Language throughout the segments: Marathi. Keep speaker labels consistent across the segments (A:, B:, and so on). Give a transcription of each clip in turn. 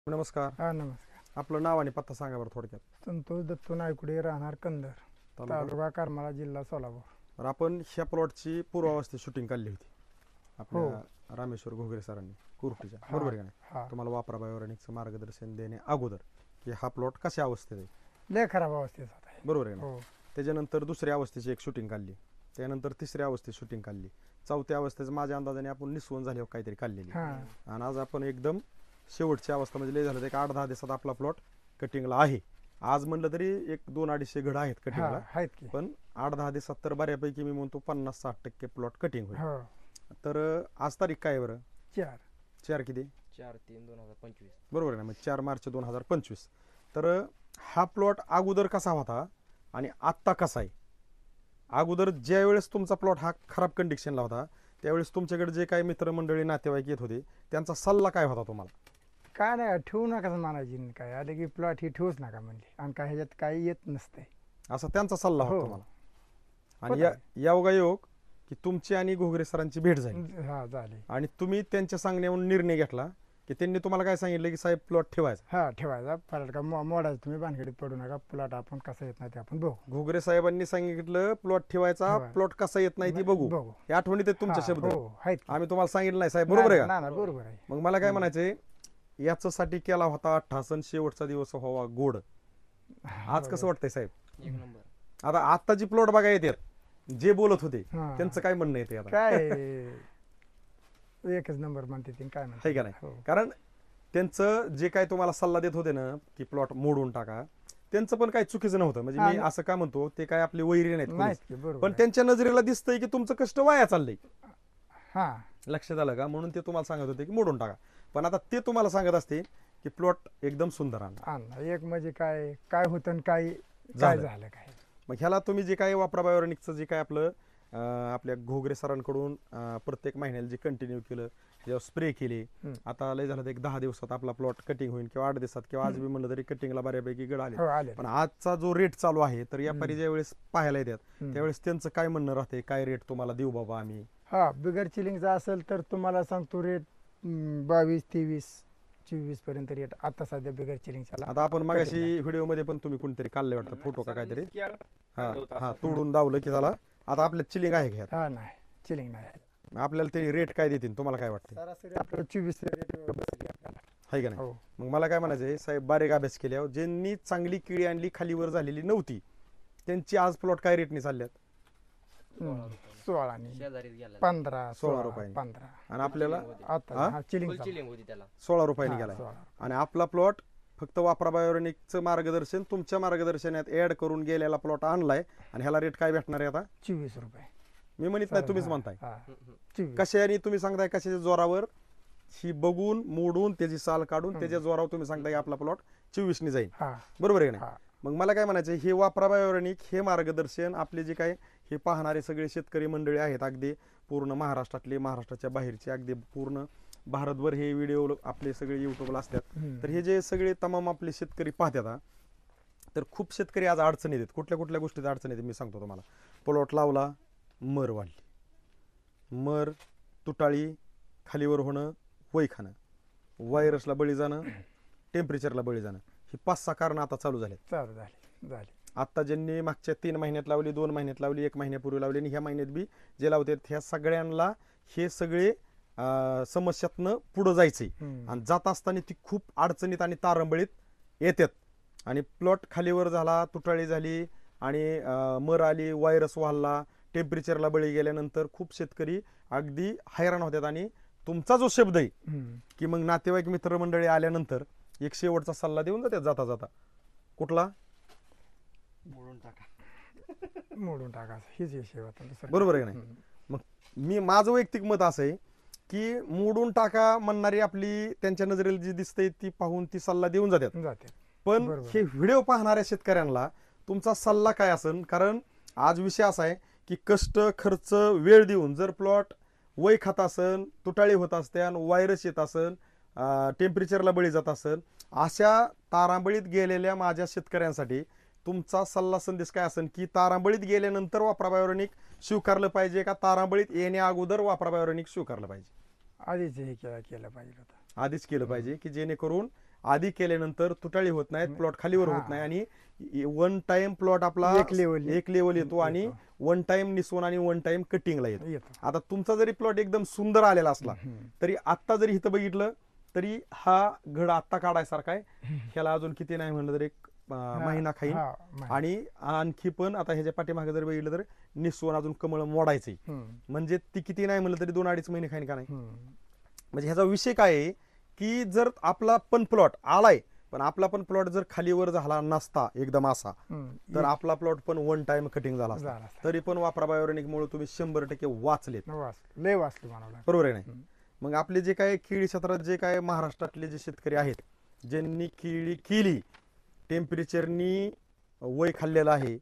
A: नमस्कार.
B: हा नमस्कार.
A: आपलं नाव आणि पत्ता सांगा बरं थोडक्यात.
B: संतोष दत्तू नायकुडे, राहणार कंदर, तालुका करमाळा, जिल्हा सोलापूर.
A: तर आपण ह्या प्लॉटची पूर्वावस्थेत शूटिंग काढली होती
B: हो.
A: आपल्या रामेश्वर घोगरे सरांनी कुर्टीच्या,
B: हा,
A: बरोबर आहे का
B: हा.
A: नाही? तुम्हाला वापरा बायोरेनिकचं मार्गदर्शन देणे अगोदर की हा प्लॉट कशा अवस्थेत आहे,
B: लय खराब अवस्थेत होता आहे.
A: बरोबर आहे ना?
B: हो.
A: त्याच्यानंतर दुसऱ्या अवस्थेची एक शूटिंग काढली, त्यानंतर तिसऱ्या अवस्थेत शूटिंग काढली, चौथ्या अवस्थेचं माझ्या अंदाजाने आपण निसवून झाल्यावर काहीतरी काढलेली.
B: हा.
A: आणि आज आपण एकदम शेवटची अवस्था म्हणजे लय झालं एक 8-10 दिवसात आपला प्लॉट कटिंगला आहे. आज म्हणलं तरी एक 200-250 घड आहेत
B: हा,
A: कटिंगला,
B: आहेत की.
A: पण 8-10 दिवसात तर बऱ्यापैकी मी म्हणतो 50-60% प्लॉट कटिंग होईल.
B: हो.
A: तर आज तारीख काय आहे बरं?
B: 4.
A: 4 किती?
C: 4/3/2025.
A: बरोबर आहे ना? मग 4 मार्च 2025. तर हा प्लॉट अगोदर कसा होता आणि आत्ता कसा आहे? अगोदर ज्या वेळेस तुमचा प्लॉट हा खराब कंडिशनला होता त्यावेळेस तुमच्याकडे जे काही मित्रमंडळी नातेवाईक येत होते त्यांचा सल्ला काय होता तुम्हाला?
B: काय नाही, ठेवू नका म्हणायची नाही. काय आले की प्लॉट ही ठेवूच नका म्हणले, आणि काय ह्याच्यात काही येत नसतंय.
A: असा त्यांचा सल्ला होता
B: हो.
A: तुम्हाला. आणि
B: होता.
A: योगायोग की तुमची आणि घोगरे सरांची भेट झाली
B: हा, झाले.
A: आणि तुम्ही त्यांच्या सांगण्यावरून निर्णय घेतला की त्यांनी तुम्हाला काय सांगितलं की साहेब प्लॉट ठेवायचा.
B: हा, ठेवायचा. परत का मोडायचं, तुम्ही भानगडीत पडू नका. प्लॉट आपण कसा येत नाही ते आपण बघू.
A: घोगरे साहेबांनी सांगितलं प्लॉट ठेवायचा,
B: ठेवा.
A: प्लॉट कसा येत नाही ती बघू.
B: बघू.
A: हे आठवणीत आहेत तुमचे
B: हा,
A: शब्द.
B: हो, आहेत की.
A: आम्ही तुम्हाला सांगितलं नाही साहेब, बरोबर आहे का?
B: ना बरोबर आहे.
A: मग मला काय म्हणायचंय, याच्यासाठी केला होता ठासन शेवटचा दिवस व्हावा गोड. आज कसं वाटतंय साहेब?
C: एक नंबर.
A: आता जी प्लॉट बघा येतात जे बोलत होते
B: हा.
A: त्यांचं काय म्हणणं येते आता?
B: काय एकच नंबर म्हणते ती, काय म्हणते
A: आहे का नाही?
B: हो.
A: कारण त्यांचं जे काय तुम्हाला सल्ला देत होते ना की प्लॉट मोडून टाका, त्यांचं पण काही चुकीचं नव्हतं. म्हणजे मी
B: हा.
A: असं का म्हणतो, ते काय आपले वैरी नाहीत
B: नाहीच
A: कोणीच.
B: की, बरोबर
A: पण
B: आहे.
A: त्यांच्या नजरेला दिसतंय की तुमचं कष्ट वाया चाललंय.
B: हा,
A: लक्षात आलं का? म्हणून ते तुम्हाला सांगत होते की मोडून टाका. पण आता ते तुम्हाला सांगत असते की प्लॉट एकदम सुंदर आणा.
B: एक म्हणजे काय काय होतं आणि काय
A: झालं.
B: झालं काय.
A: मग ह्याला तुम्ही जे काय वापरा बायोरेनिकचं जे काय आपलं आपल्या घोगरे सरांकडून प्रत्येक महिन्याला जे कंटिन्यू केलं, जेव्हा स्प्रे केले,
B: हम्म.
A: आता लय झालं तर एक 10 दिवसात आपला प्लॉट कटिंग होईल किंवा 8 दिवसात किंवा आज बी म्हणलं तरी कटिंगला बऱ्यापैकी गड आले.
B: हो, आले.
A: पण आजचा जो रेट चालू आहे तर व्यापारी ज्या वेळेस पाहायला येतात
B: हम्म.
A: त्यावेळेस त्यांचं काय म्हणणं राहते, काय रेट तुम्हाला देऊ बाबा आम्ही?
B: हा, बिगर चिलिंगचा असेल तर तुम्हाला सांगतो रेट 22, 23, 24 पर्यंत रेट आता सध्या बिगर चिलिंगचा.
A: आता आपण मागाशी व्हिडिओ मध्ये पण तुम्ही कोणतरी काढले वाटतं फोटो का काहीतरी, हा तोडून दावलं की झाला. आता आपल्या चिलिंग आहे घ्या,
B: हा, नाही चिलिंग नाही.
A: आपल्याला ते रेट काय देतील तुम्हाला काय वाटतं?
B: सरासरी आपलं 24 रेट बसले आपल्याला.
A: आहे का नाही?
B: हो.
A: मग मला काय म्हणायचंय साहेब, बारीक अभ्यास केल्यावर ज्यांनी चांगली केळी आणली खालीवर झालेली नव्हती त्यांची आज प्लॉट काय रेटने चालल्यात?
B: 16 ने
C: शेजारीच गेला.
B: 15,
A: 16 रुपयाने.
B: 15
A: आणि आपल्याला
B: आता.
A: हा?
B: हा, चिलिंग
C: फुल चिलिंग होती त्याला.
A: 16 रुपयाने गेलाय.
B: 16.
A: आणि आपला प्लॉट फक्त वापरा बायोरेनिकचं मार्गदर्शन तुमच्या मार्गदर्शनात ऍड करून गेलेला प्लॉट आणलाय आणि ह्याला रेट काय भेटणार आहे आता?
B: 24 रुपये.
A: मी म्हणत नाही, तुम्हीच म्हणताय.
B: हा, 24.
A: कशाने तुम्ही सांगताय, कशाच्या जोरावर? ही बघून मोडून त्याची साल काढून त्याच्या जोरावर तुम्ही सांगताय की आपला प्लॉट 24 ने जाईल,
B: हा,
A: बरोबर आहे का नाही?
B: हा.
A: मग मला काय म्हणायचं, हे वापरा बायोरेनिक हे मार्गदर्शन आपले जे काय हे पाहणारे सगळे शेतकरी मंडळी आहेत, अगदी पूर्ण महाराष्ट्रातले, महाराष्ट्राच्या बाहेरचे, अगदी पूर्ण भारतभर हे व्हिडिओ आपले सगळे युट्यूबला असतात.
B: हम्म.
A: तर हे जे सगळे तमाम आपले शेतकरी पाहतात हा, तर खूप शेतकरी आज अडचणीत आहेत. कुठल्या कुठल्या गोष्टीत अडचणीत आहेत मी सांगतो तुम्हाला. प्लॉट लावला, मर वाढली, मर तुटाळी, खालीवर होणं, वय खाणं, व्हायरसला बळी जाणं, टेम्परेचरला बळी जाणं, ही 5-6 कारणं आता चालू झाले.
B: चालू झाली.
A: आता ज्यांनी मागच्या 3 महिन्यात लावली, 2 महिन्यात लावली, 1 महिन्यापूर्वी लावली आणि ह्या महिन्यात बी जे लावतात, ह्या सगळ्यांना हे सगळे समस्यातनं पुढं जायचंय.
B: हम्म.
A: आणि जात असताना ती खूप अडचणीत आणि तारंबळीत येतात. आणि प्लॉट खालीवर झाला, तुटाळी झाली आणि मर आली, व्हायरस वाढला, टेम्परेचरला बळी गेल्यानंतर खूप शेतकरी अगदी हैराण होतात. आणि तुमचा जो शब्द आहे
B: हम्म.
A: की मग नातेवाईक मित्रमंडळी आल्यानंतर एक शेवटचा सल्ला देऊन जातात जाता जाता, कुठला?
C: मोडून टाका.
B: मोडून टाकायचं हीच विषय होता, दुसरं
A: बरोबर आहे का
B: काय.
A: नाही? मग माझं वैयक्तिक मत असं आहे की मोडून टाका म्हणणारी आपली त्यांच्या नजरेला जी दिसते ती पाहून ती सल्ला देऊन जातात.
B: जाते.
A: पण
B: बरोबर.
A: हे व्हिडिओ पाहणाऱ्या शेतकऱ्यांना तुमचा सल्ला काय असेल? कारण आज विषय असा आहे की कष्ट, खर्च, वेळ देऊन जर प्लॉट वय खात असेल, तुटाळी होत असत्यान, व्हायरस येत असेल, टेम्परेचरला बळी जात असेल, अशा तारांबळीत गेलेल्या माझ्या शेतकऱ्यांसाठी तुमचा सल्ला संदेश काय असेल की तारांबळीत गेल्यानंतर वापरा बायोरेनिक स्वीकारलं पाहिजे का तारांबळीत येण्या अगोदर वापरा बायोरेनिक स्वीकारलं पाहिजे?
B: आधीच हे केलं पाहिजे होतं.
A: आधीच केलं पाहिजे की जेणेकरून आधी केल्यानंतर तुटाळी होत नाहीत, प्लॉट खालीवर होत
B: हा.
A: नाही आणि वन टाइम प्लॉट आपला
B: एक level
A: येतो आणि
B: येतो.
A: वन टाइम निसवून आणि वन टाइम कटिंगला येतो.
B: येतो.
A: आता तुमचा जरी प्लॉट एकदम सुंदर आलेला असला तरी आत्ता जरी इथं बघितलं तरी हा घड आत्ता काढायसारखा आहे. ह्याला अजून किती नाही म्हणलं तर एक महिना खाईन
B: हा, महिना.
A: आणि आणखी पण आता ह्याच्या पाठीमागे जर बघितलं तर निसवून अजून कमळ मोडायचंय. म्हणजे ती किती नाही म्हणलं तरी 2-2.5 महिने खाईन का नाही. म्हणजे ह्याचा विषय काय आहे की जर आपला पण प्लॉट आलाय पण आपला पण प्लॉट जर खालीवर झाला नसता एकदम असा तर आपला प्लॉट पण वन टाइम कटिंग झाला असता.
B: झाला असता.
A: तरी पण वापरा बायोरेनिक मुळे तुम्ही 100% वाचलेत.
B: लय वाचले म्हणावं लागेल.
A: बरोबर आहे नाही. मग आपले जे काय केळी क्षेत्रात जे काय महाराष्ट्रातले जे शेतकरी आहेत ज्यांनी केळी केली, टेम्परेचरनी वय खाल्लेलं आहे,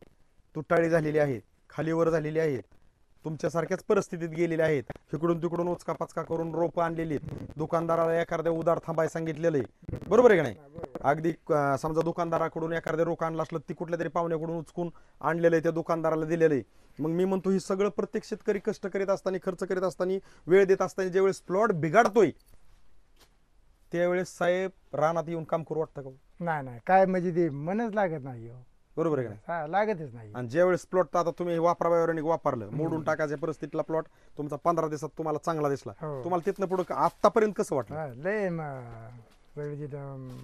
A: तुटाळी झालेली आहेत, खालीवर झालेली आहेत, तुमच्यासारख्याच परिस्थितीत गेलेले आहेत, इकडून तिकडून उचका पाचका करून रोपं आणलेली आहेत, दुकानदाराला एखाद्या उधार थांबाय सांगितलेलं आहे. बरोबर आहे का नाही. अगदी समजा दुकानदाराकडून एखाद्या रोख आणलं असलं ती कुठल्या तरी पाहुण्याकडून उचकून आणलेलं आहे, त्या दुकानदाराला दिलेलं आहे. मग मी म्हणतो ही सगळं प्रत्येक शेतकरी कष्ट करीत असताना, खर्च करीत असताना, वेळ देत असताना ज्यावेळेस प्लॉट बिघडतोय त्यावेळेस साहेब रानात येऊन काम करू वाटतं का?
B: नाही काय म्हणजे ते मनच लागत नाही हो.
A: बरोबर आहे का नाही.
B: हा, लागतच नाही.
A: आणि ज्यावेळेस प्लॉट आता तुम्ही वापरा बायोरेनिक वापरलं, मोडून टाकायच्या परिस्थितीला प्लॉट तुमचा 15 दिवसात तुम्हाला चांगला दिसला,
B: हो.
A: तुम्हाला तिथनं पुढे आतापर्यंत कसं वाटलं?
B: हा, लय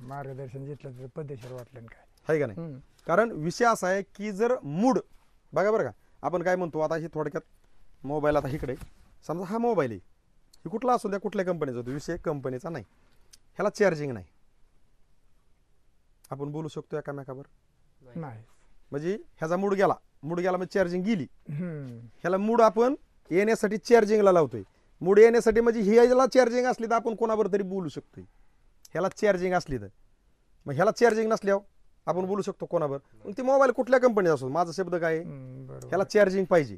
B: मार्गदर्शन घेतलं तर पद्धतशीर वाटलं ना काय.
A: आहे का नाही. कारण विषय असा आहे की जर मूड बघा बरं का, आपण काय म्हणतो आता ही थोडक्यात मोबाईल आता इकडे समजा हा मोबाईल आहे, ही कुठला असू द्या कुठल्या कंपनीचा होतो, विषय कंपनीचा नाही, ह्याला चार्जिंग नाही, आपण बोलू शकतो एकामेकावर.
B: नाही.
A: म्हणजे ह्याचा मूड गेला म्हणजे चार्जिंग गेली.
B: हम्म.
A: ह्याला मूड आपण येण्यासाठी चार्जिंगला लावतोय. मूड येण्यासाठी म्हणजे ह्याला चार्जिंग असली तर आपण कोणावर तरी बोलू शकतोय. ह्याला चार्जिंग असली तर मग ह्याला चार्जिंग नसल्यावर आपण बोलू शकतो कोणावर. मग ती मोबाईल कुठल्या कंपनीचा असो, माझा शब्द काय आहे,
B: बरोबर.
A: ह्याला चार्जिंग पाहिजे.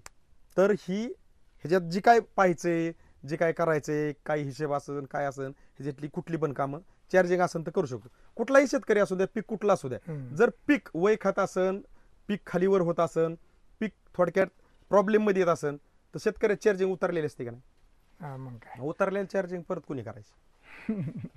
A: तर ही ह्याच्यात जी काय पाहायचंय, जे काय करायचंय, काय हिशेब असेल काय असेल, ह्याच्यातली कुठली पण कामं चार्जिंग असेल तर करू शकतो. कुठलाही शेतकरी असू द्या, पीक कुठला असू द्या, जर पीक वय खात असन, पीक खालीवर होत असन, पीक थोडक्यात प्रॉब्लेम मध्ये येत असन तर शेतकरी चार्जिंग उतरलेली असते का नाही.
B: हा, मग काय.
A: उतरलेलं चार्जिंग परत कोणी करायची.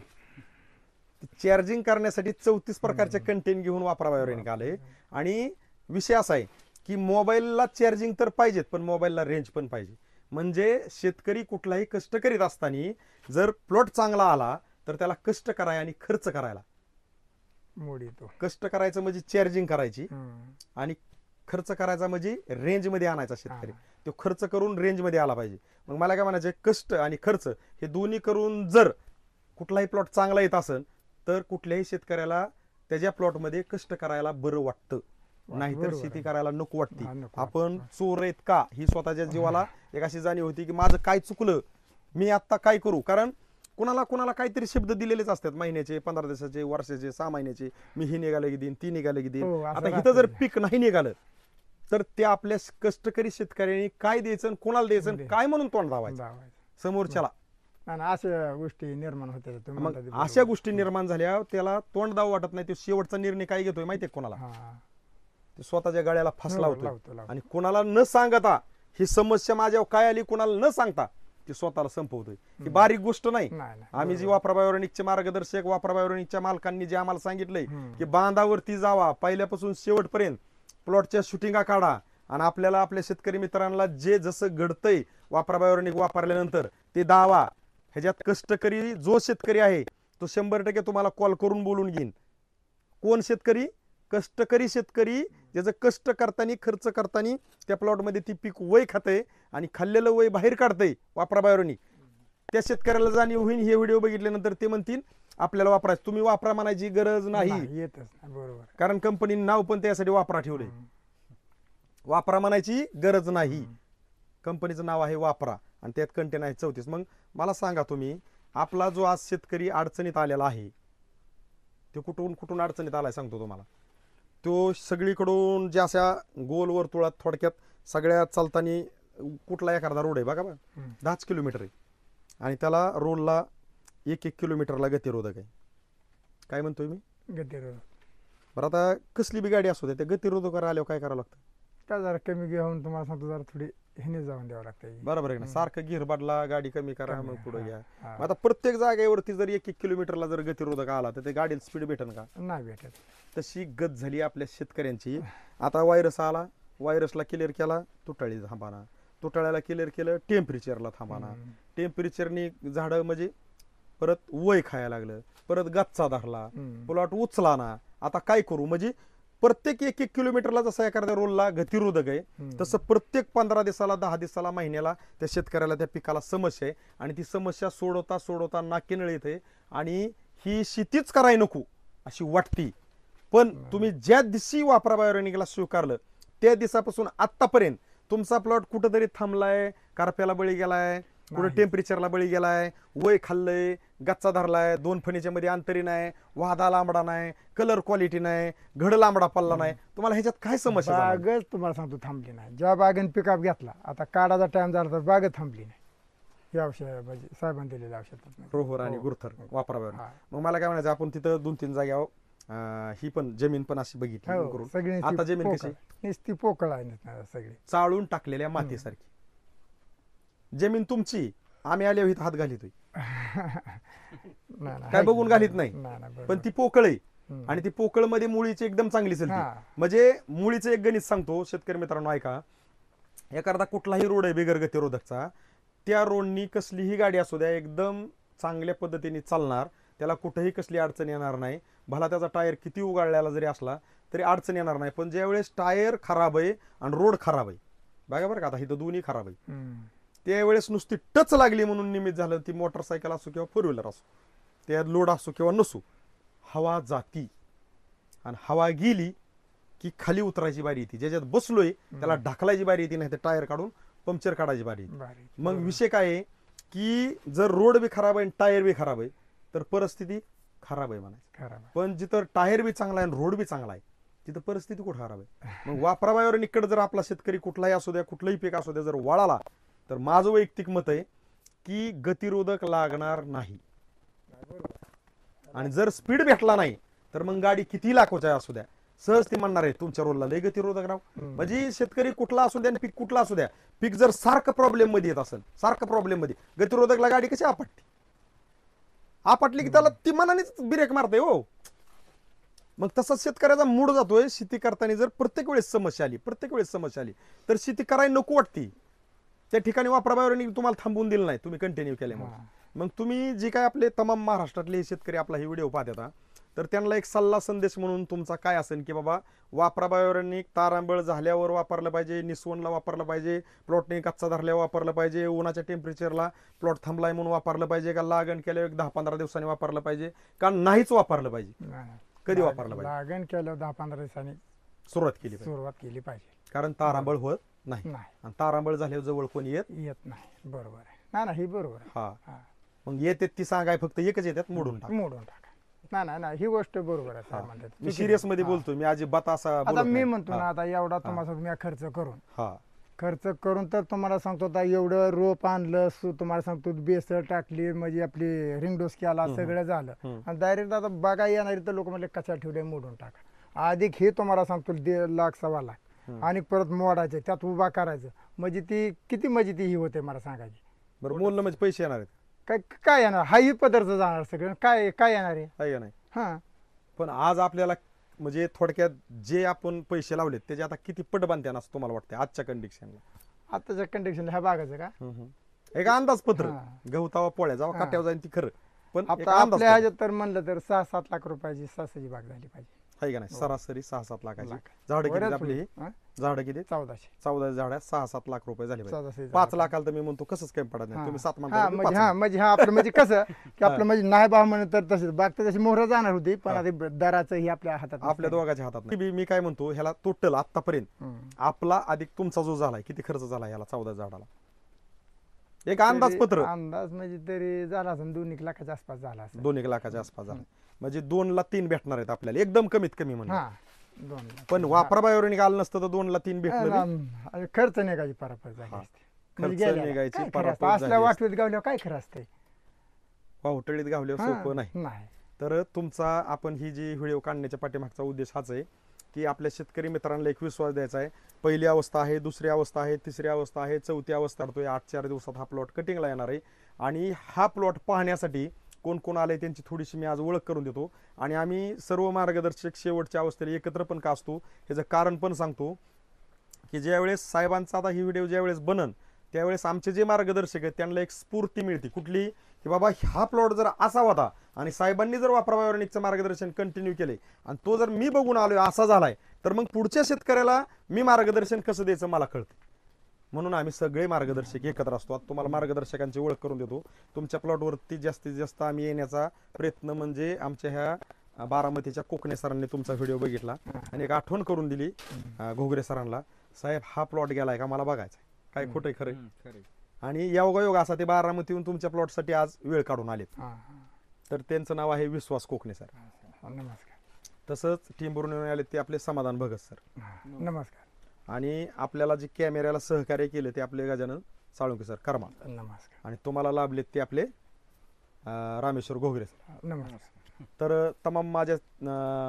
A: चार्जिंग करण्यासाठी 34 प्रकारचे कंटेंट घेऊन वापरा बायोरेनिक आले. आणि विषय असा आहे की मोबाईलला चार्जिंग तर पाहिजेत पण मोबाईलला रेंज पण पाहिजे. म्हणजे शेतकरी कुठलाही कष्ट करीत असताना जर प्लॉट चांगला आला तर त्याला कष्ट करायला आणि खर्च करायला,
B: मूड येतो.
A: कष्ट करायचं म्हणजे चार्जिंग करायची
B: हम्म.
A: आणि खर्च करायचा म्हणजे रेंज मध्ये आणायचा शेतकरी. तो खर्च करून रेंज मध्ये आला पाहिजे. मग मला काय म्हणायचं, कष्ट आणि खर्च हे दोन्ही करून जर कुठलाही प्लॉट चांगला येत असेल तर कुठल्याही शेतकऱ्याला त्याच्या प्लॉटमध्ये कष्ट करायला बरं वाटतं, नाहीतर
B: बरोबर
A: शेती
B: आहे.
A: करायला नको वाटते.
B: हा, नको
A: आपण चोर आहेत का ही स्वतःच्या जीवाला एक अशी जाणीव होती की माझं काय चुकलं, मी आता काय करू. कारण कुणाला काहीतरी शब्द दिलेलेच असतात, महिन्याचे, 15 दिवसाचे, वर्षाचे, 6 महिन्याचे, मी ही निघालं की देईन, ती निघालं की देईन.
B: हो, असं
A: आता इथं
B: राहतं
A: जर
B: ते.
A: पीक नाही निघालं तर ते आपल्या कष्टकरी शेतकऱ्यांनी काय द्यायचं आणि कोणाला द्यायचं आणि काय म्हणून तोंड धावायचं
B: जावायचं.
A: समोरच्याला.
B: आणि अशा गोष्टी निर्माण होतात. तुम्ही
A: मग
B: म्हणता ते
A: अशा
B: बरोबर.
A: गोष्टी निर्माण झाल्या त्याला तोंड दाव वाटत नाही. तो शेवटचा निर्णय काय घेतोय माहितीये कोणाला,
B: हा.
A: तो स्वतःच्या गळ्याला फास
B: हो,
A: लावतोय.
B: लावतो.
A: आणि कोणाला न सांगता ही समस्या माझ्यावर काय आली कोणाला न सांगता ती स्वतःला संपवतोय. ही बारीक गोष्ट नाही.
B: नाही.
A: आम्ही जी वापरा बायोरेनिकचे मार्गदर्शक, वापरा बायोरेनिकच्या मालकांनी जे आम्हाला सांगितलंय
B: हम्म.
A: की बांधावरती जावा, पहिल्यापासून शेवटपर्यंत प्लॉटच्या शूटिंगा काढा आणि आपल्याला आपल्या शेतकरी मित्रांना जे जसं घडतंय वापरा बायोरेनिक वापरल्यानंतर ते दावा. ह्याच्यात कष्टकरी जो शेतकरी आहे तो 100% तुम्हाला कॉल करून बोलून घेईन. कोण शेतकरी? कष्टकरी शेतकरी, ज्याचं कष्ट करताना, खर्च करताना त्या प्लॉटमध्ये ती पीक वय खातंय आणि खाल्लेलं वय बाहेर काढतंय वापरा बायोरेनिक. त्या शेतकऱ्याला जाणीव होईल हे व्हिडिओ बघितल्यानंतर. ते म्हणतील आपल्याला वापरायचं, तुम्ही वापरा म्हणायची गरज नाही.
B: येतच नाही. बरोबर.
A: कारण कंपनीने नाव पण त्यासाठी वापरा ठेवलंय. वापरा म्हणायची गरज नाही. कंपनीचं नाव आहे वापरा आणि त्यात कंटेन आहे 34. मग मला सांगा तुम्ही, आपला जो आज शेतकरी अडचणीत आलेला आहे तो कुठून अडचणीत आलाय सांगतो तुम्हाला. तो सगळीकडून ज्या अशा गोल वर्तुळात थोडक्यात सगळ्या चालताना कुठला एखादा रोड आहे बघा 10 किलोमीटर आहे आणि त्याला रोडला 1-1 किलोमीटरला गतिरोधक आहे. काय म्हणतोय मी?
B: गतिरोधक.
A: बरं आता कसली बी गाडी असू दे त्या गतिरोधकावर आल्यावर काय करावं लागतं?
B: काय जरा कमी घेऊन तुम्हाला सांगतो, जरा थोडी ह्याने जाऊन द्यावं लागतं.
A: बरोबर आहे ना, सारखं गिर बदला, गाडी कमी करा,
B: कमी,
A: मग पुढे
B: हा,
A: घ्या.
B: हा.
A: मग आता प्रत्येक जागेवरती जर 1-1 किलोमीटरला जर गतिरोधक आला तर ते गाडीला स्पीड भेटेल का?
B: नाही भेटत.
A: तशी गत झाली आपल्या शेतकऱ्यांची. आता व्हायरस आला, व्हायरसला क्लिअर केला, तुटाळी थांबाना, तुटाळ्याला क्लिअर केलं, टेम्परेचरला थांबाना,
B: हम्म.
A: टेम्परेचरनी झाडं म्हणजे परत वय खायला लागलं, परत गच्चा धरला,
B: हम्म.
A: प्लॉट उचला ना. आता काय करू? म्हणजे प्रत्येक 1-1 किलोमीटरला जसा एखाद्या रोलला गतिरोधक आहे,
B: हम्म.
A: तसं प्रत्येक 15 दिवसाला, 10 दिवसाला, महिन्याला त्या शेतकऱ्याला, त्या पिकाला समस्या आहे. आणि ती समस्या सोडवता सोडवता नाकीनळ येते आणि ही शेतीच कराय नको अशी वाटती. पण तुम्ही ज्या दिवशी वापरा बायोरेनिकला स्वीकारलं त्या दिवसापासून आतापर्यंत तुमचा प्लॉट कुठंतरी थांबलाय, कारप्याला बळी गेलाय, कुठे
B: नाही.
A: टेम्परेचरला बळी गेलाय, वय खाल्लंय, गच्चा धरलाय, 2 फणीच्या मध्ये अंतरी नाही, वादा लांबडा नाही, कलर क्वालिटी नाही, घड लांबडा पल्ला नाही, तुम्हाला ह्याच्यात काय समस्या जाणवली?
B: बागच तुम्हाला सांगतो थांबली नाही. ज्या बागेने पिकअप घेतला, आता काढाचा टाइम झाला तर बाग थांबली नाही. हे औषध म्हणजे साहेबांनी दिलेलं औषध.
A: रोहर आणि
B: हो.
A: गुरथर वापरावर.
B: हा.
A: मग मला काय म्हणायचं, आपण तिथं 2-3 जाग्यावर ही पण जमीन पण अशी बघितली
B: हो,
A: करून.
B: सगळी
A: आता जमीन कशी
B: नुसती पोकळ आहे ना सगळी.
A: चाळून टाकलेल्या मातीसारखी जमीन तुमची. आम्ही आल्यावर इथं हात घालितोय,
B: नाही,
A: काय बघून घालीत नाही,
B: बरोबर.
A: पण ती पोकळ आहे.
B: हम्म.
A: आणि ती पोकळ मध्ये मुळीची एकदम चांगली चलते.
B: हा.
A: म्हणजे मुळीचं एक गणित सांगतो शेतकरी मित्रांनो, ऐका. एखादा कुठलाही रोड आहे बिगर गतिरोधकचा, त्या रोडनी कसलीही गाडी असू द्या एकदम चांगल्या पद्धतीने चालणार, त्याला कुठेही कसली अडचण येणार नाही. भला त्याचा टायर किती उगाळलेला जरी असला तरी अडचण येणार नाही. पण ज्यावेळेस टायर खराब आहे आणि रोड खराब आहे, बघा बरं का, आता इथं दोन्ही खराब आहे,
B: हम्म.
A: त्यावेळेस नुसती टच लागली म्हणून निमित्त झालं, ती मोटरसायकल असो किंवा 4 व्हीलर असो, त्यात लोड असो किंवा नसो, हवा जाती आणि हवा गेली की खाली उतरायची बारी येते. ज्याच्यात बसलोय त्याला ढकलायची बारी येते, नाही तर टायर काढून पंक्चर काढायची बारी येते.
B: भारी.
A: मग विषय काय आहे की जर रोड बी खराब आहे आणि टायर बी खराब आहे तर परिस्थिती खराब आहे म्हणायचं.
B: खराब आहे.
A: पण जिथं टायर बी चांगला आहे आणि रोड बी चांगला आहे तिथं परिस्थिती कुठं खराब आहे. मग वापराबावर निकड जर आपला शेतकरी कुठलाही असू द्या, कुठलंही पीक असू द्या, जर वळाला तर माझं वैयक्तिक मत आहे की गतिरोधक लागणार नाही. आणि जर स्पीड भेटला नाही तर मग गाडी किती लाखोच्या असू द्या, सहज ती म्हणणार आहे तुमच्या रोलला लय गतिरोधक राव. म्हणजे शेतकरी कुठला असू द्या आणि पीक कुठला असू द्या, पीक जर सारखं प्रॉब्लेम मध्ये येत असेल, सारखं प्रॉब्लेम मध्ये, गतिरोधकला गाडी कशी आपटते, आपटली की त्याला ती मनानेच ब्रेक मारते हो. मग तसंच शेतकऱ्याचा मूड जातोय. शेती करताना जर प्रत्येक वेळेस समस्या आली तर शेती करायला नको वाटती. त्या ठिकाणी वापराबावर तुम्हाला थांबवून दिलं नाही, तुम्ही कंटिन्यू केल्यामुळे. मग तुम्ही जे काय आपले तमाम महाराष्ट्रातले शेतकरी आपला ही व्हिडिओ पाहतात, तर त्यांना एक सल्ला संदेश म्हणून तुमचा काय असेल की बाबा वापराबायोरेनिक तारांबळ झाल्यावर वापरलं पाहिजे, निसवणला वापरलं पाहिजे, प्लॉटने कच्चा धरल्यावर वापरलं पाहिजे, उन्हाच्या टेम्परेचरला प्लॉट थांबलाय म्हणून वापरलं पाहिजे, का लागण केल्यावर 10-15 दिवसांनी वापरलं पाहिजे, का नाहीच वापरलं पाहिजे,
B: नाही.
A: कधी वापरलं पाहिजे?
B: लागण केलं 10-15 दिवसांनी
A: सुरुवात केली पाहिजे.
B: सुरुवात केली पाहिजे.
A: कारण तारांबळ होत नाही,
B: नाही,
A: आणि तारांबळ झाल्यावर जवळ कोणी येत
B: येत नाही. बरोबर आहे. नाही नाही, ही बरोबर आहे.
A: हा.
B: हा.
A: मग येते ती सांगाय फक्त एकच येतात, मोडून टाक.
B: मोडून टाका. नाही नाही नाही, ही गोष्ट बरोबर आहे साहेब म्हणतात.
A: मी सिरियस मध्ये
B: हा.
A: बोलतोय, मी अजिबात असा
B: आता
A: बोलत
B: मी
A: नाही.
B: म्हणतो ना,
A: हा.
B: आता एवढा तुम्हाला मी खर्च करून
A: हा.
B: तर तुम्हाला सांगतो आता एवढं रोप आणलं, तुम्हाला सांगतो बेसळ टाकली, म्हणजे आपली रिंगडोस केला, सगळं झालं, आणि डायरेक्ट आता बागा येणारी तर लोक म्हणले कचरा ठेवले, मोडून टाका. अधिक हे तुम्हाला सांगतो 1.5 लाख 1.25 लाख आणि परत मोडायचे, त्यात उभा करायचं, म्हणजे ती किती म्हणजे ती ही होते मला सांगायची.
A: बरं, मोलनं म्हणजे पैसे येणार आहेत
B: काय काय येणार, हाही पदार्थ जाणार सगळं, काय काय येणार आहे.
A: आहे का नाही?
B: हा.
A: पण आज आपल्याला म्हणजे थोडक्यात जे आपण पैसे लावलेत त्याचे आता किती पट बांधते असं तुम्हाला वाटतंय आजच्या कंडिशनला?
B: आताच्या कंडिशन ह्या बागाचं का
A: एक अंदाजपत्र,
B: हा.
A: गहू पोळ्या जावा
B: हा.
A: काट्यावर जाईल ती खरं, पण एक
B: आता
A: अंदाज
B: आपल्या ह्याच्यात तर म्हणलं तर 6-7 लाख रुपयाची सासाची बाग झाली पाहिजे.
A: आहे का नाही? सरासरी 6-7 लाखाची
B: लाख.
A: झाडं किती
B: बऱ्याच
A: आपली?
B: होईल. हा?
A: झाडं किती?
B: 1400.
A: 14 झाड्या 6-7 लाख रुपये झाले पाहिजे.
B: 1400
A: 5 लाखाला तर मी म्हणतो कसंच काही पडत नाही.
B: हा.
A: तुम्ही 7
B: हा,
A: म्हणता
B: म्हणजे हा म्हणजे हा आपलं म्हणजे कसं की आपलं म्हणजे नाही बा म्हणून तर तसेच बाग तर तशी मोहर जाणार होती, पण
A: हा.
B: आता दराचं ही आपल्या हातात
A: आपल्या दोघांच्या हातात नाही. मी काय म्हणतो, ह्याला टोटल आतापर्यंत आपला अधिक तुमचा जो झालाय किती खर्च झाला ह्याला 14 झाडाला? एक अंदाजपत्र.
B: अंदाज म्हणजे तरी झाला असेल 2-1 लाखाच्या आसपास झाला असेल.
A: 2-1 लाखाच्या आसपास झाला. म्हणजे 2 ला 3 भेटणार आहेत आपल्याला, एकदम कमीत कमी म्हणून.
B: हा 2 लाख.
A: पण वापराबाहेर निघालं नसतं तर 2 ला 3 भेटलं बी.
B: आणि खर्च निघायची परत झाली
A: हा.
B: असते. म्हणजे
A: खर्च
B: गेल्याला.
A: निघायची
B: काय खरं
A: परापत
B: असतं? असल्या
A: झाली
B: वाटवीत गावल्यावर काय खरं असतंय?
A: वाहुटळीत गावल्यावर
B: हा,
A: सोपं नाही.
B: नाही.
A: तर तुमचा आपण ही जी व्हिडिओ काढण्याच्या पाठीमागचा उद्देश हाच आहे की आपल्या शेतकरी मित्रांना एक विश्वास द्यायचा आहे. पहिली अवस्था आहे, दुसरी अवस्था आहे, तिसरी अवस्था आहे, चौथी अवस्था करतोय. 8-4 दिवसात हा प्लॉट कटिंगला येणार आहे. आणि हा प्लॉट पाहण्यासाठी कोण कोण आले त्यांची थोडीशी मी आज ओळख करून देतो. आणि आम्ही सर्व मार्गदर्शक शेवटच्या अवस्थेला एकत्र पण का असतो ह्याचं कारण पण सांगतो, की ज्यावेळेस साहेबांचा आता ही व्हिडिओ ज्यावेळेस बनन त्यावेळेस आमचे जे मार्गदर्शक आहेत त्यांना एक स्फूर्ती मिळते कुठली, की बाबा हा प्लॉट जर असा होता आणि साहेबांनी जर वापरा बायोरेनिकचं मार्गदर्शन कंटिन्यू केले आणि तो जर मी बघून आलोय असा झालाय, तर मग पुढच्या शेतकऱ्याला मी मार्गदर्शन कसं द्यायचं मला कळतं. म्हणून आम्ही सगळे मार्गदर्शक एकत्र असतो. आता तुम्हाला मार्गदर्शकांची ओळख करून देतो. तुमच्या प्लॉटवरती जास्तीत जास्त आम्ही येण्याचा प्रयत्न म्हणजे आमच्या ह्या बारामतीच्या कोकणे सरांनी तुमचा व्हिडिओ बघितला आणि एक आठवण करून दिली घोगरे सरांना, साहेब हा प्लॉट गेलाय का मला बघायचा, काय खोटंय खरं. आणि योगायोग असा ते बारामतीहून तुमच्या प्लॉटसाठी आज वेळ काढून आलेत. तर त्यांचं नाव आहे विश्वास कोकणे सर.
B: नमस्कार.
A: तसंच टीमवरून येऊन आले ते आपले समाधान भगत सर.
B: नमस्कार.
A: आणि आपल्याला जे कॅमेऱ्याला सहकार्य केले ते आपले गजानन साळुंके सर कर्मा.
B: नमस्कार.
A: आणि तुम्हाला लाभलेत ते आपले रामेश्वर घोगरे सर.
B: नमस्कार.
A: तर तमाम माझ्या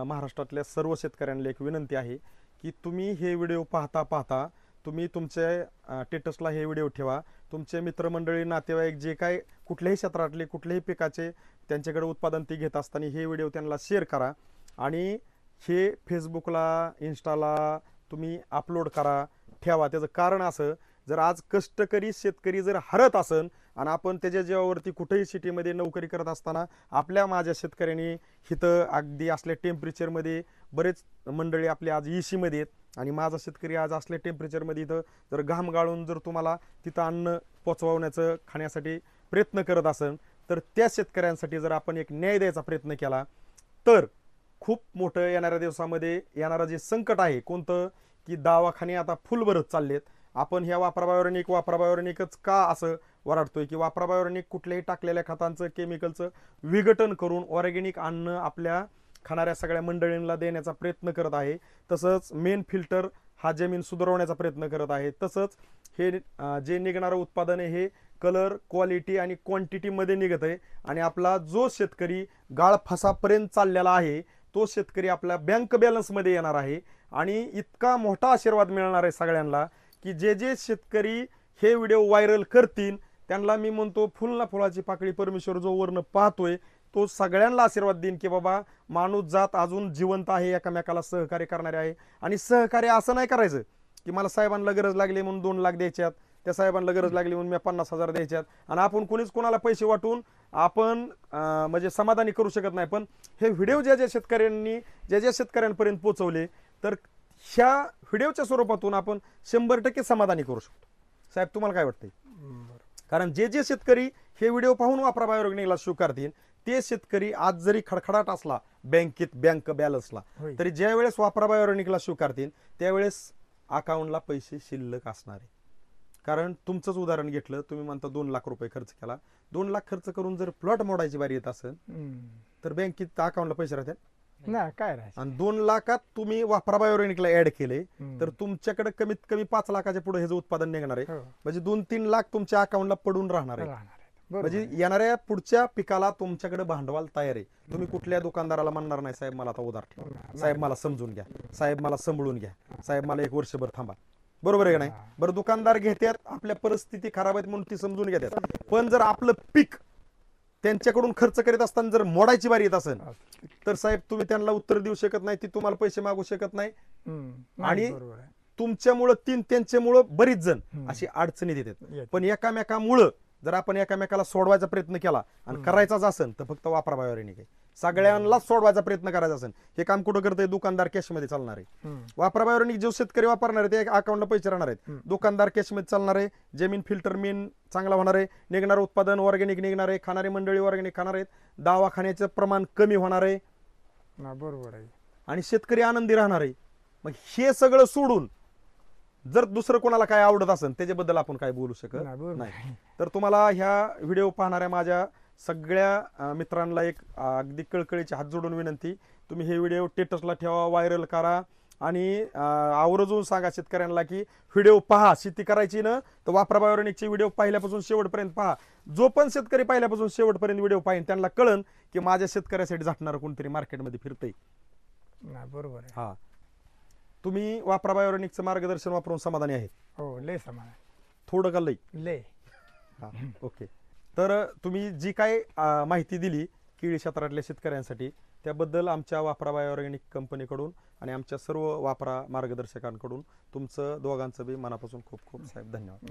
A: महाराष्ट्रातल्या सर्व शेतकऱ्यांना एक विनंती आहे की तुम्ही हे व्हिडिओ पाहता तुम्ही तुमच्या स्टेटसला हे व्हिडिओ ठेवा. तुमचे मित्रमंडळी नातेवाईक जे काय कुठल्याही क्षेत्रातले कुठल्याही पिकाचे त्यांच्याकडे उत्पादन ते घेत असताना हे व्हिडिओ त्यांना शेअर करा. आणि हे फेसबुकला इंस्टाला तुम्ही अपलोड करा, ठेवा. त्याचं कारण असं, जर आज कष्टकरी शेतकरी जर हरत असन आणि आपण त्याच्या जीवावरती कुठेही सिटीमध्ये नोकरी करत असताना आपल्या माझ्या शेतकऱ्यांनी इथं अगदी असल्या टेम्परेचरमध्ये बरेच मंडळी आपले आज EC मध्ये आहेत आणि माझा शेतकरी आज असल्या टेम्परेचरमध्ये इथं जर घाम गाळून जर तुम्हाला तिथं अन्न पोचवण्याचं खाण्यासाठी प्रयत्न करत असन, तर त्या शेतकऱ्यांसाठी जर आपण एक न्याय द्यायचा प्रयत्न केला तर खूप मोठं येणाऱ्या दिवसामध्ये येणारं जे संकट आहे कोणतं, की दवाखाने आता फुल भरत चाललेत. आपण ह्या वापरा बायोरेनिकच का असं वराडतोय, की वापरा बायोरेनिक कुठल्याही टाकलेल्या खतांचं केमिकलचं विघटन करून ऑर्गॅनिक अन्न आपल्या खाणाऱ्या सगळ्या मंडळींना देण्याचा प्रयत्न करत आहे. तसंच मेन फिल्टर हा जमीन सुधारवण्याचा प्रयत्न करत आहे. तसंच हे जे निघणारं उत्पादन आहे हे कलर, क्वालिटी आणि क्वांटिटीमध्ये निघत आहे. आणि आपला जो शेतकरी गाळफासापर्यंत चाललेला आहे तो शेतकरी आपल्या बँक बॅलन्समध्ये येणार आहे. आणि इतका मोठा आशीर्वाद मिळणार आहे सगळ्यांना, की जे जे शेतकरी हे व्हिडिओ व्हायरल करतील त्यांना मी म्हणतो फुल ना फुलाची पाकळी परमेश्वर जो वरनं पाहतोय तो सगळ्यांना आशीर्वाद देईन, की बाबा माणूस जात अजून जिवंत आहे, एकमेकाला सहकार्य करणारे आहे. आणि सहकार्य असं नाही करायचं की मला साहेबांना गरज लागली म्हणून 2 लाख द्यायच्यात, त्या साहेबांना गरज लागली म्हणून मी 50,000 द्यायच्यात आणि आपण कोणीच कोणाला पैसे वाटून आपण म्हणजे समाधानी करू शकत नाही. पण हे व्हिडिओ ज्या ज्या शेतकऱ्यांपर्यंत पोहोचवले तर ह्या व्हिडिओच्या स्वरूपातून आपण 100% समाधानी करू शकतो. साहेब तुम्हाला काय वाटतंय? कारण जे जे शेतकरी हे व्हिडिओ पाहून वापरा बायोरेनिकला स्वीकारतील ते शेतकरी आज जरी खडखडाट असला बँक बॅलन्सला, तरी ज्या वेळेस वापरा बायोरेनिकला स्वीकारतील त्यावेळेस अकाउंटला पैसे शिल्लक असणार आहे. कारण तुमचंच उदाहरण घेतलं, तुम्ही म्हणता 2 लाख रुपये खर्च केला, 2 लाख खर्च करून जर प्लॉट मोडायची बारी येत असेल तर बँकेत अकाउंटला पैसे राहतात
B: नाही काय राहायचं.
A: आणि 2 लाखात तुम्ही वापरा बायोरेनिकला ऍड केले तर तुमच्याकडे कमीत कमी 5 लाखाच्या पुढे ह्याचं उत्पादन निघणार आहे. म्हणजे 2-3 लाख तुमच्या अकाउंटला पडून राहणार आहे. म्हणजे येणाऱ्या पुढच्या पिकाला तुमच्याकडे भांडवल तयार आहे. तुम्ही कुठल्या दुकानदाराला म्हणणार नाही साहेब मला आता उधार ठेवा, साहेब मला समजून घ्या, साहेब मला सांभाळून घ्या, साहेब मला 1 वर्षभर थांबा. बरोबर आहे का नाही? बरं दुकानदार घेतात, आपल्या परिस्थिती खराब आहेत म्हणून ती समजून घेतात. पण जर आपलं पीक त्यांच्याकडून खर्च करीत असताना जर मोडायची बारी येत असेल तर साहेब तुम्ही त्यांना उत्तर देऊ शकत नाही, ती तुम्हाला पैसे मागू शकत नाही. आणि तुमच्यामुळं त्यांच्यामुळं बरीच जण अशी अडचणीत येतात. पण एकामेकामुळं जर आपण एकामेकाला सोडवायचा प्रयत्न केला आणि करायचाच असेल तर फक्त वापरा बायोरेनिक आहे. सगळ्यांना सोडवायचा प्रयत्न करायचा असेल हे काम कुठं करतंय? दुकानदार कॅशमध्ये चालणार आहे. वापरा बायोरेनिक जो शेतकरी वापरणार आहे ते अकाउंटला पैसे राहणार आहेत. दुकानदार कॅशमध्ये चालणार आहे. जमीन फिल्टर मेन चांगला होणार आहे. निघणारं उत्पादन ऑर्गॅनिक निघणार आहे. खाणारी मंडळी ऑर्गॅनिक खाणार आहेत. दवाखान्याचं प्रमाण कमी होणार आहे.
B: बरोबर आहे.
A: आणि शेतकरी आनंदी राहणार आहे. मग हे सगळं सोडून जर दुसरं कोणाला काय आवडत असेल त्याच्याबद्दल आपण काय बोलू शकत नाही. तर तुम्हाला ह्या व्हिडिओ पाहणाऱ्या माझ्या सगळ्या मित्रांना एक अगदी कळकळीची हात जोडून विनंती, तुम्ही हे व्हिडिओ स्टेटसला ठेवा, व्हायरल करा आणि आवर्जून सांगा शेतकऱ्यांना की व्हिडिओ पहा. शेती करायची ना तर वापरा बायोरेनिकचे व्हिडिओ पहिल्यापासून शेवटपर्यंत पहा. जो पण शेतकरी पहिल्यापासून शेवटपर्यंत व्हिडिओ पाहिजे त्यांना कळन की माझ्या शेतकऱ्यासाठी झटणारं कोणतरी मार्केटमध्ये फिरतंय.
B: बरोबर आहे.
A: हा तुम्ही वापरा बायोरेनिकचं मार्गदर्शन वापरून समाधानी आहे?
B: हो लय समान आहे.
A: थोडं का लई?
B: लय.
A: हा, ओके. तर तुम्ही जी काय माहिती दिली केळी क्षेत्रातल्या शेतकऱ्यांसाठी त्याबद्दल आमच्या वापरा बायोऑर्गॅनिक कंपनीकडून आणि आमच्या सर्व वापरा मार्गदर्शकांकडून तुमचं दोघांचं बी मनापासून खूप खूप साहेब धन्यवाद.